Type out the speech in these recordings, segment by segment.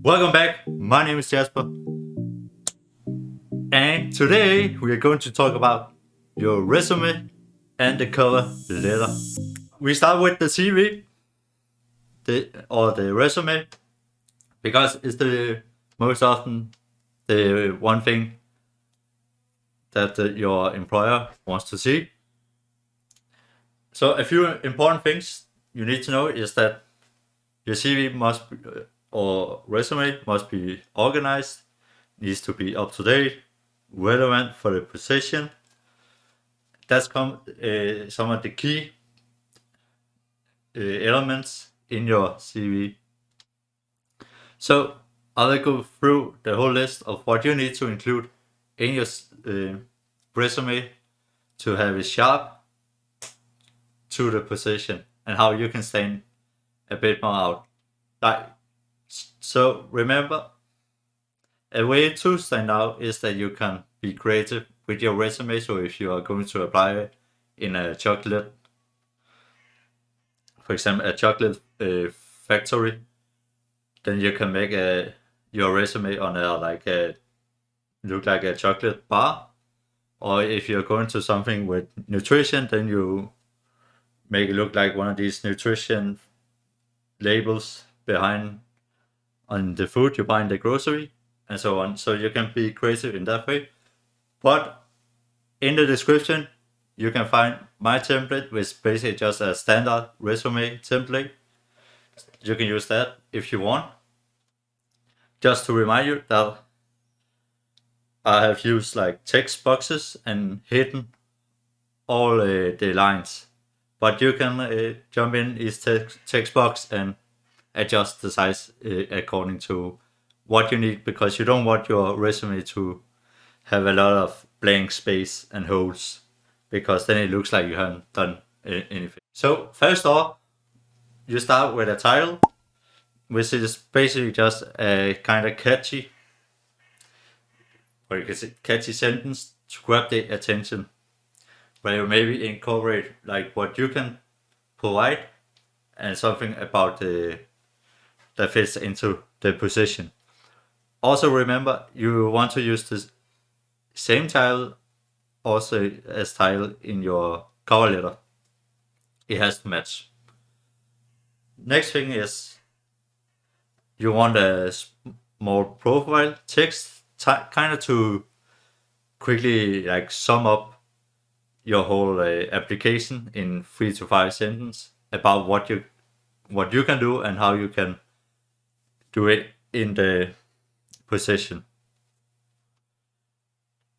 Welcome back. My name is Jasper, and today we are going to talk about your resume and the cover letter. We start with the CV, the resume, because it's the most often the one thing that your employer wants to see. So a few important things you need to know is that your CV must be, or resume must be organized, needs to be up to date, relevant for the position. That's some of the key elements in your CV. So I'll go through the whole list of what you need to include in your resume to have it sharp to the position and how you can stand a bit more out. Like, so remember, a way to stand out is that you can be creative with your resume. So if you are going to apply in a chocolate, for example, a chocolate factory, then you can make your resume on look like a chocolate bar. Or if you're going to something with nutrition, then you make it look like one of these nutrition labels behind on the food you buy in the grocery and so on. So you can be creative in that way. But in the description, you can find my template, which is basically just a standard resume template. You can use that if you want. Just to remind you that I have used like text boxes and hidden all the lines. But you can jump in each text box and adjust the size according to what you need, because you don't want your resume to have a lot of blank space and holes, because then it looks like you haven't done anything. So first off, you start with a title, which is basically just a kind of catchy, or you can say catchy sentence to grab the attention, where you maybe incorporate like what you can provide and something about the that fits into the position. Also remember, you want to use the same title also as title in your cover letter. It has to match. Next thing is you want a more profile text, kind of to quickly like sum up your whole application in 3 to 5 sentences about what you can do and how you can do it in the position.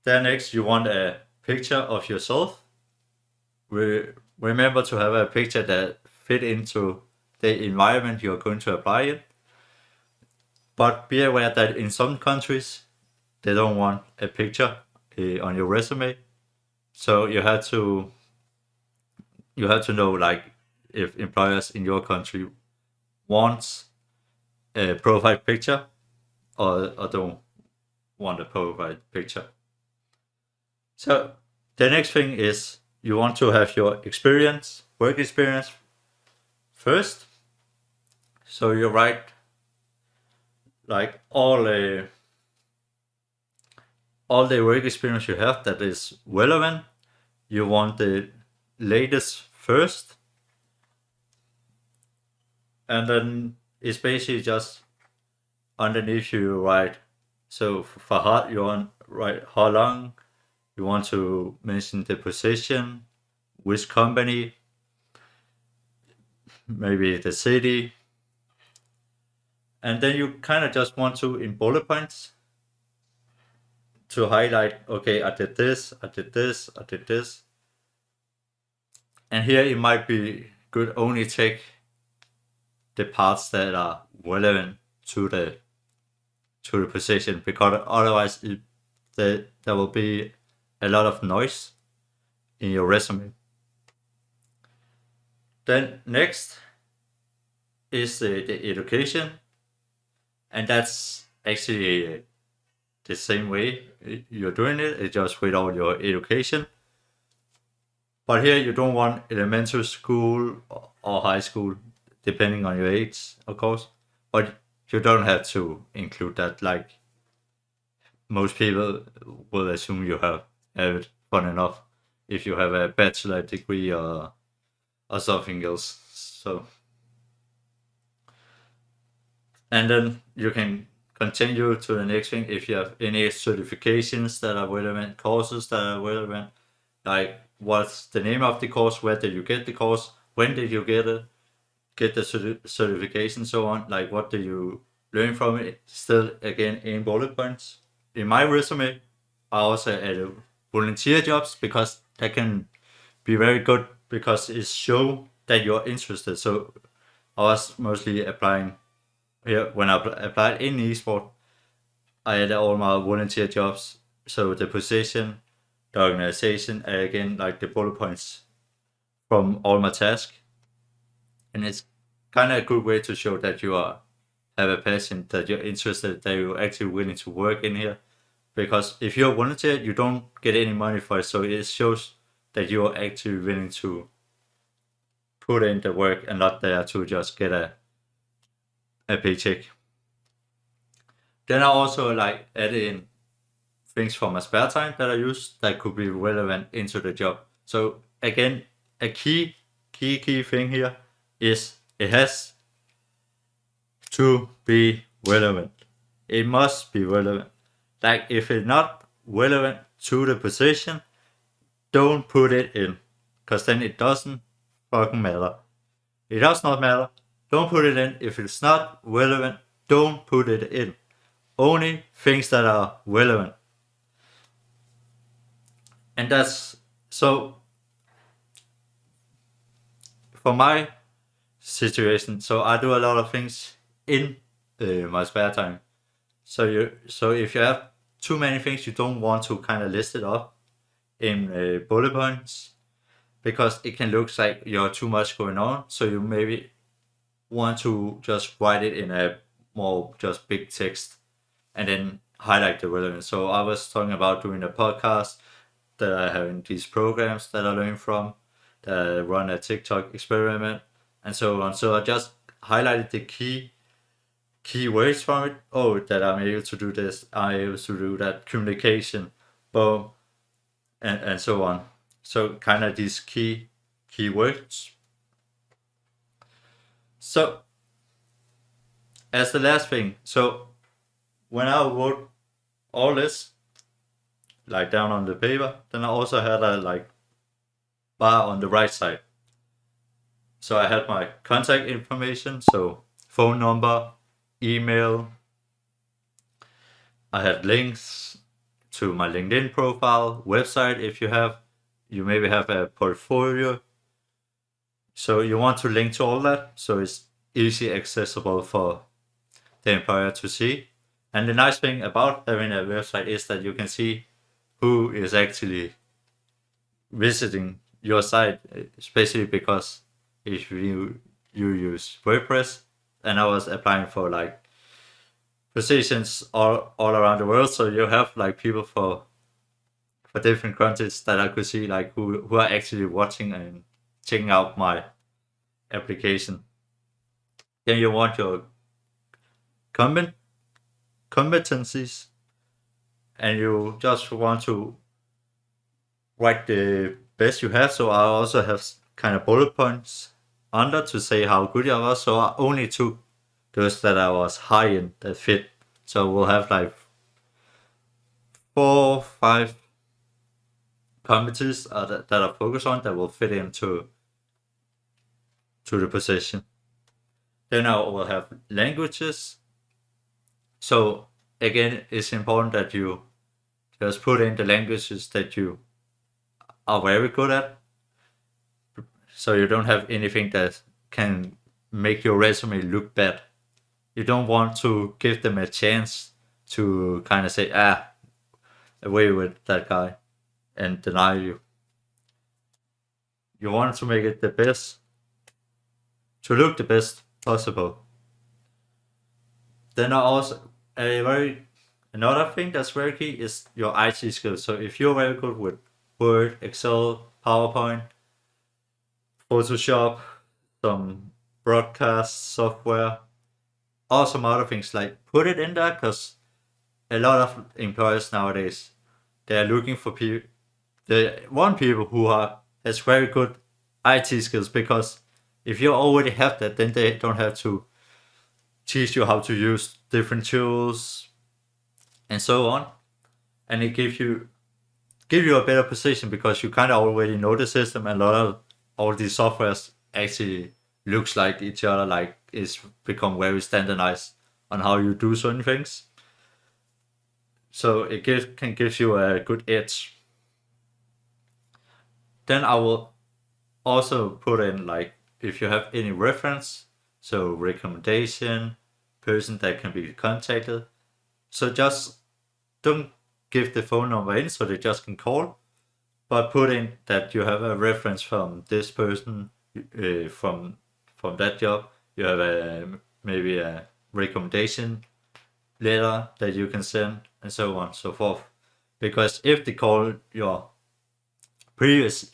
Then next, you want a picture of yourself. Remember to have a picture that fit into the environment you're going to apply in. But be aware that in some countries, they don't want a picture on your resume. So you have to know like if employers in your country wants a profile picture or don't want a profile picture. So the next thing is you want to have your work experience first. So you write like all the work experience you have that is relevant. You want the latest first, and then it's basically just underneath you write. So for how you want write how long you want to mention the position, which company, maybe the city, and then you kind of just want to in bullet points to highlight. Okay, I did this, I did this, I did this, and here it might be good only take the parts that are relevant to the position, because otherwise there will be a lot of noise in your resume. Then next is the education, and that's actually the same way you're doing it. It's just without your education. But here you don't want elementary school or high school, depending on your age, of course. But you don't have to include that. Like most people will assume you have it fun enough if you have a bachelor degree or something else. So, and then you can continue to the next thing if you have any certifications that are relevant, courses that are relevant, like what's the name of the course, where did you get the course, when did you get it, get the certification, so on. Like what do you learn from it? Still, again, in bullet points. In my resume, I also added volunteer jobs because that can be very good because it show that you're interested. So I was mostly applying here when I applied in esports. I had all my volunteer jobs. So the position, the organization, and again, like the bullet points from all my tasks. And it's kind of a good way to show that you have a passion, that you're interested, that you're actually willing to work in here. Because if you're a volunteer, you don't get any money for it. So it shows that you're actually willing to put in the work and not there to just get a paycheck. Then I also like add in things for my spare time that I use that could be relevant into the job. So again, a key thing here is it has to be relevant. It must be relevant. Like if it's not relevant to the position, don't put it in, because then it doesn't fucking matter. It does not matter. Don't put it in. If it's not relevant, don't put it in. Only things that are relevant. And that's so for my situation. So I do a lot of things in my spare time. So if you have too many things, you don't want to kind of list it up in bullet points because it can look like you're too much going on. So you maybe want to just write it in a more just big text and then highlight the relevance. So I was talking about doing a podcast, that I have in these programs that I learn from, that I run a TikTok experiment, and so on. So I just highlighted the key words from it. Oh, that I'm able to do this, I'm able to do that, communication, boom, and so on. So kind of these key words. So as the last thing, so when I wrote all this like down on the paper, then I also had a like bar on the right side. So I had my contact information, so phone number, email. I had links to my LinkedIn profile, website if you maybe have a portfolio. So you want to link to all that, so it's easy accessible for the employer to see. And the nice thing about having a website is that you can see who is actually visiting your site, especially because if you use WordPress, and I was applying for like positions all around the world, so you have like people for different countries that I could see like who are actually watching and checking out my application. Then you want your competencies, and you just want to write the best you have. So I also have kind of bullet points under to say how good I was. So I only took those that I was high in that fit. So we'll have like 4-5 competencies that I focus on that will fit into the position. Then I will have languages. So again, it's important that you just put in the languages that you are very good at. So you don't have anything that can make your resume look bad. You don't want to give them a chance to kind of say, away with that guy and deny you. You want to make it the best, to look the best possible. Then another thing that's very key is your IT skills. So if you're very good with Word, Excel, PowerPoint, Photoshop, some broadcast software, or some other things, like put it in there, because a lot of employers nowadays, they are looking for people. They want people who has very good IT skills, because if you already have that, then they don't have to teach you how to use different tools and so on, and it give you a better position, because you kind of already know the system, and a lot of all these softwares actually looks like each other, like it's become very standardized on how you do certain things. So it can give you a good edge. Then I will also put in, like, if you have any reference, so recommendation, person that can be contacted. So just don't give the phone number in so they just can call, but put in that you have a reference from this person, from that job. You have maybe a recommendation letter that you can send, and so on and so forth. Because if they call your previous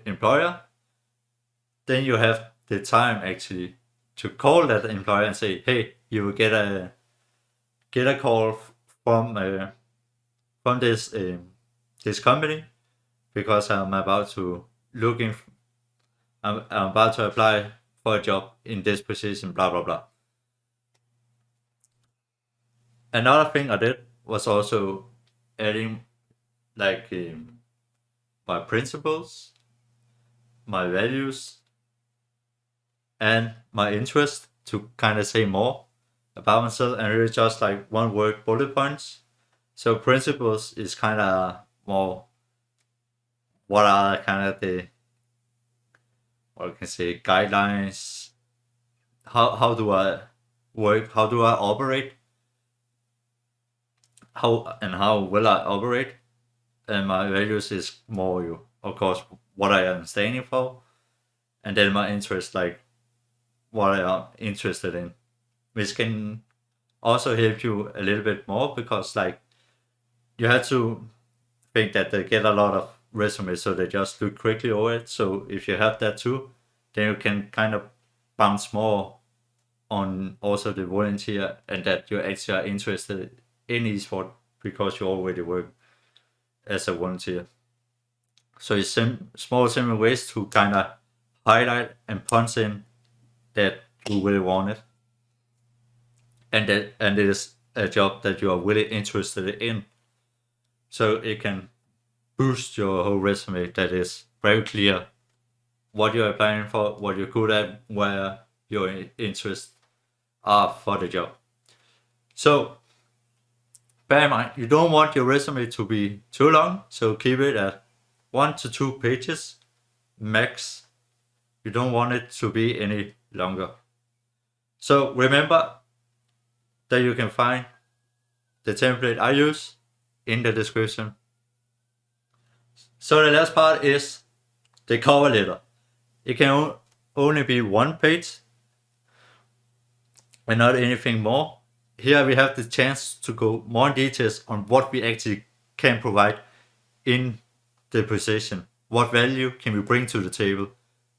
employer, then you have the time actually to call that employer and say, hey, you will get a call from this company, because I'm about to apply for a job in this position, blah blah blah. Another thing I did was also adding, like, my principles, my values, and my interest, to kind of say more about myself, and really just like one word bullet points. So principles is kind of more what are kind of the, what I can say, guidelines. How do I work? How do I operate? How will I operate? And my values is more, of course, what I am standing for, and then my interest, like what I am interested in, which can also help you a little bit more, because like you have to think that they get a lot of resumes, so they just look quickly over it. So if you have that too, then you can kind of bounce more on also the volunteer, and that you actually are interested in esport because you already work as a volunteer. So it's small simple ways to kind of highlight and punch in that you really want it, and it is a job that you are really interested in. So it can boost your whole resume, that is very clear what you're applying for, what you're good at, where your interests are for the job. So bear in mind, you don't want your resume to be too long, so keep it at 1 to 2 pages max. You don't want it to be any longer. So remember that you can find the template I use in the description. So the last part is the cover letter. It can only be 1 page and not anything more. Here we have the chance to go more in details on what we actually can provide in the position. What value can we bring to the table?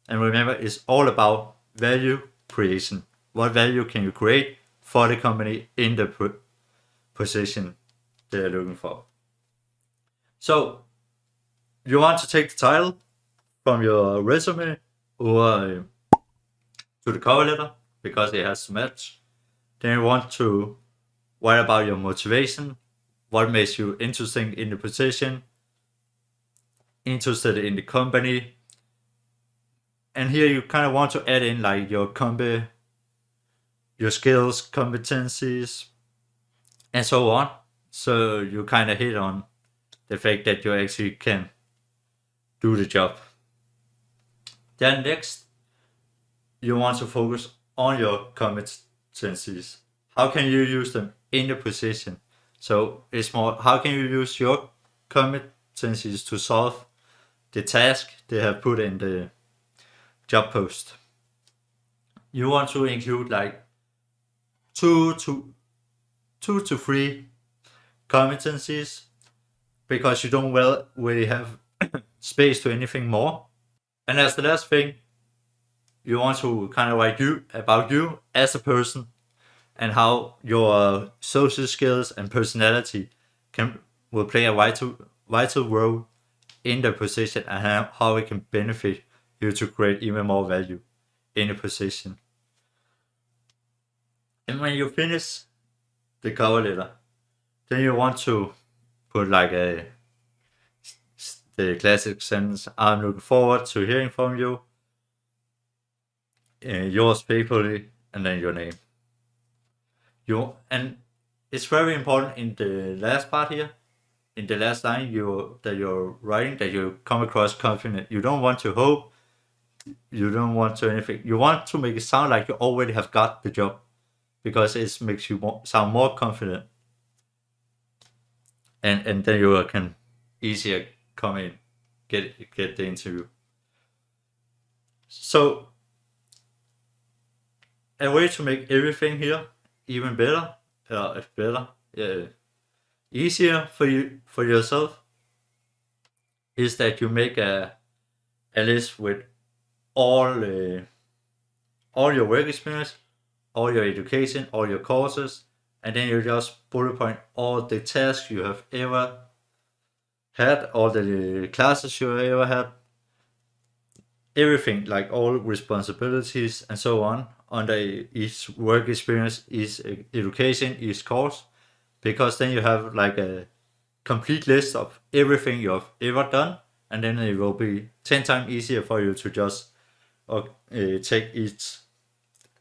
And remember, it's all about value creation. What value can you create for the company in the position they're looking for? So you want to take the title from your resume or to the cover letter, because it has to match. Then you want to write about your motivation, what makes you interesting in the position, interested in the company. And here you kind of want to add in like your skills, competencies, and so on. So you kind of hit on the fact that you actually can do the job. Then next, you want to focus on your competencies. How can you use them in the position? So it's more, how can you use your competencies to solve the task they have put in the job post? You want to include like two to three competencies, because you don't really have space to anything more. And as the last thing, you want to kind of write about you as a person, and how your social skills and personality will play a vital role in the position, and how it can benefit you to create even more value in the position. And when you finish the cover letter, then you want to put like the classic sentence, "I'm looking forward to hearing from you. Yours faithfully," and then your name. And it's very important in the last part here, in the last line that you're writing, that you come across confident. You don't want to hope. You don't want to anything. You want to make it sound like you already have got the job, because it makes you sound more confident, and then you can easier come in, get the interview. So a way to make everything here even better, easier for yourself, is that you make a list with all your work experience, all your education, all your courses, and then you just bullet point all the tasks you have ever had, all the classes you ever had, everything, like all responsibilities and so on, under each work experience, each education, each course, because then you have like a complete list of everything you have ever done, and then it will be 10 times easier for you to just take each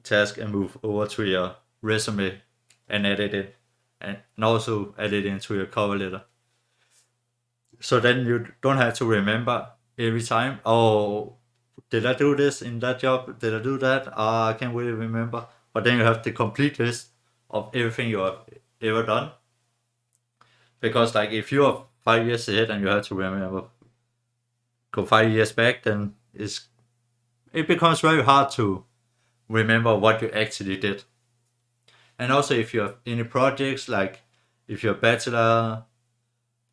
task and move over to your resume and edit it, and also add it into your cover letter. So then you don't have to remember every time, oh, did I do this in that job? Did I do that? I can't really remember. But then you have the complete list of everything you have ever done. Because like if you are 5 years ahead and you have to remember, go 5 years back, then it becomes very hard to remember what you actually did. And also if you have any projects, like if you're bachelor,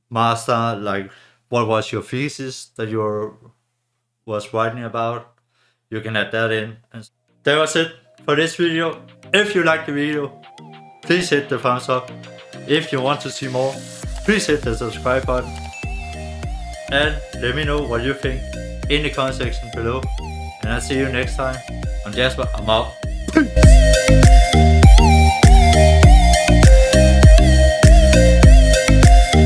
master, like what was your thesis that you was writing about, you can add that in. And that was it for this video. If you liked the video, please hit the thumbs up. If you want to see more, please hit the subscribe button, and let me know what you think in the comment section below. And I'll see you next time. I'm Jasper, I'm out. Peace.